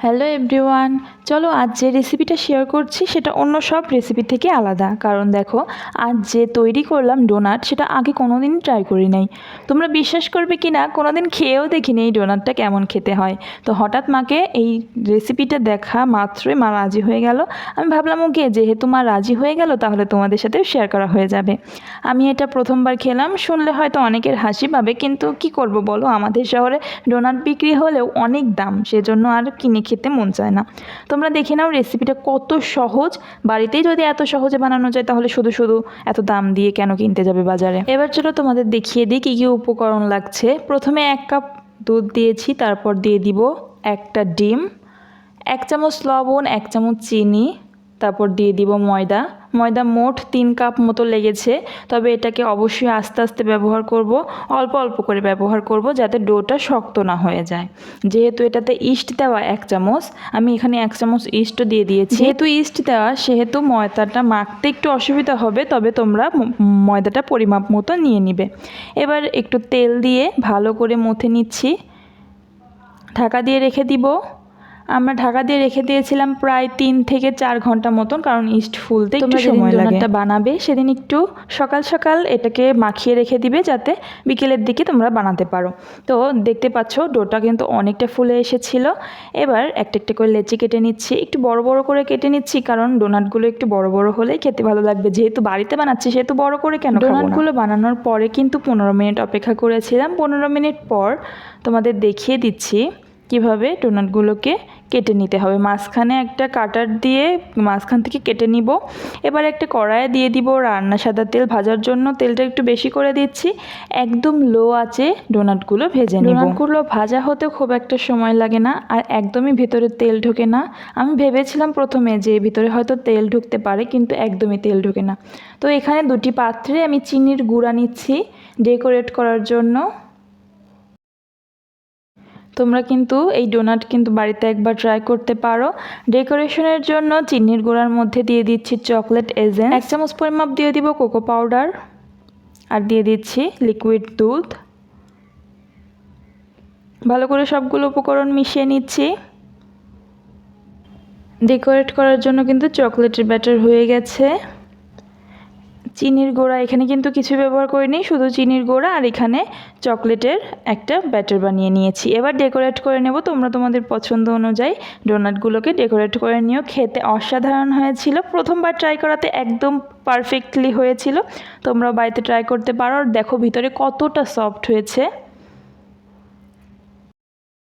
Hello everyone, চলো আজ যে রেসিপিটা শেয়ার করছি সেটা অন্য সব রেসিপি থেকে আলাদা। কারণ দেখো, আজ যে তৈরি করলাম ডোনাট, সেটা আগে কোনোদিন ট্রাই করি নাই। তোমরা বিশ্বাস করবে কি না, কোনোদিন খেয়েও দেখিনি এই ডোনাটটা কেমন খেতে হয়। তো হঠাৎ মাকে এই রেসিপিটা দেখা মাত্রই মা রাজি হয়ে গেল। আমি ভাবলাম ওকে, যেহেতু মা রাজি হয়ে গেল তাহলে তোমাদের সাথেও শেয়ার করা হয়ে যাবে। আমি এটা প্রথমবার খেলাম, শুনলে হয়তো অনেকের হাসি পাবে, কিন্তু কি করব বলো, আমাদের শহরে ডোনাট বিক্রি হলেও অনেক দাম, সেজন্য আর কিনে খেতে মন চায় না। তোমরা দেখে নাও রেসিপিটা কত সহজ। বাড়িতেই যদি এত সহজে বানানো যায় তাহলে শুধু শুধু এত দাম দিয়ে কেন কিনতে যাবে বাজারে। এবার চলো তোমাদের দেখিয়ে দিই কী কী উপকরণ লাগছে। প্রথমে 1 কাপ দুধ দিয়েছি, তারপর দিয়ে দিব একটা ডিম, 1 চামচ লবণ, 1 চামচ চিনি, তারপর দিয়ে দিব ময়দা। ময়দা মোট 3 কাপ মতো লেগেছে, তবে এটাকে অবশ্যই আস্তে আস্তে ব্যবহার করব, অল্প অল্প করে ব্যবহার করব যাতে ডোটা শক্ত না হয়ে যায়। যেহেতু এটাতে ইস্ট দেওয়া 1 চামচ, আমি এখানে 1 চামচ ইস্টও দিয়ে দিয়েছি। যেহেতু ইস্ট দেওয়া সেহেতু ময়দাটা মাখতে একটু অসুবিধা হবে, তবে তোমরা ময়দাটা পরিমাপ মতো নিয়ে নিবে। এবার একটু তেল দিয়ে ভালো করে মথে নিচ্ছি, ঢাকা দিয়ে রেখে দিব। আমরা ঢাকা দিয়ে রেখে দিয়েছিলাম প্রায় 3 থেকে 4 ঘন্টা মতন, কারণ ইস্ট ফুলতে একটু সময় লাগে। ডোনাটটা বানাবে সেদিন একটু সকাল সকাল এটাকে মাখিয়ে রেখে দিবে, যাতে বিকেলের দিকে তোমরা বানাতে পারো। তো দেখতে পাচ্ছ ডোটা কিন্তু অনেকটা ফুলে এসেছিল। এবার একটা একটা করে লেচি কেটে নিচ্ছি, একটু বড় বড় করে কেটে নিচ্ছি, কারণ ডোনাটগুলো একটু বড় বড় হলেই খেতে ভালো লাগবে। যেহেতু বাড়িতে বানাচ্ছি সেহেতু বড় করে কেন খাবো না। ডোনাটগুলো বানানোর পরে কিন্তু 15 মিনিট অপেক্ষা করেছিলাম। 15 মিনিট পর তোমাদের দেখিয়ে দিচ্ছি কিভাবে ডোনাটগুলোকে কেটে নিতে হবে। মাঝখানে একটা কাটার দিয়ে মাঝখান থেকে কেটে নিব। এবার একটা কড়াইয়ে দিয়ে দিব রান্না সাদা তেল, ভাজার জন্য তেলটা একটু বেশি করে দিচ্ছি। একদম লো আঁচে ডোনাটগুলো ভেজে নিব। ডোনাটগুলো ভাজা হতে খুব একটা সময় লাগে না, আর একদমই ভেতরে তেল ঢোকে না। আমি ভেবেছিলাম প্রথমে যে ভিতরে হয়তো তেল ঢুকতে পারে, কিন্তু একদমই তেল ঢোকে না। তো এখানে 2টি পাত্রে আমি চিনির গুঁড়া নিচ্ছি ডেকোরেট করার জন্য। তোমরা কিন্তু এই ডোনাট কিন্তু বাড়িতে একবার ট্রাই করতে পারো। ডেকোরেশনের জন্য চিনির গুঁড়ার মধ্যে দিয়ে দিচ্ছি চকলেট এজেন্স, 1 চামচ পরিমাপ দিয়ে দিব কোকো পাউডার, আর দিয়ে দিচ্ছি লিকুইড দুধ। ভালো করে সবগুলো উপকরণ মিশিয়ে নিচ্ছি। ডেকোরেট করার জন্য কিন্তু চকলেটের ব্যাটার হয়ে গেছে। চিনির গুঁড়া এখানে কিন্তু কিছু ব্যবহার করিনি, শুধু চিনির গুঁড়া আর এখানে চকলেটের একটা ব্যাটার বানিয়ে নিয়েছি। এবার ডেকোরেট করে নেব। তোমরা তোমাদের পছন্দ অনুযায়ী ডোনাটগুলোকে ডেকোরেট করে নিও। খেতে অসাধারণ হয়েছিল, প্রথমবার ট্রাই করাতে একদম পারফেক্টলি হয়েছিল। তোমরা বাড়িতে ট্রাই করতে পারো। আর দেখো ভিতরে কতটা সফট হয়েছে।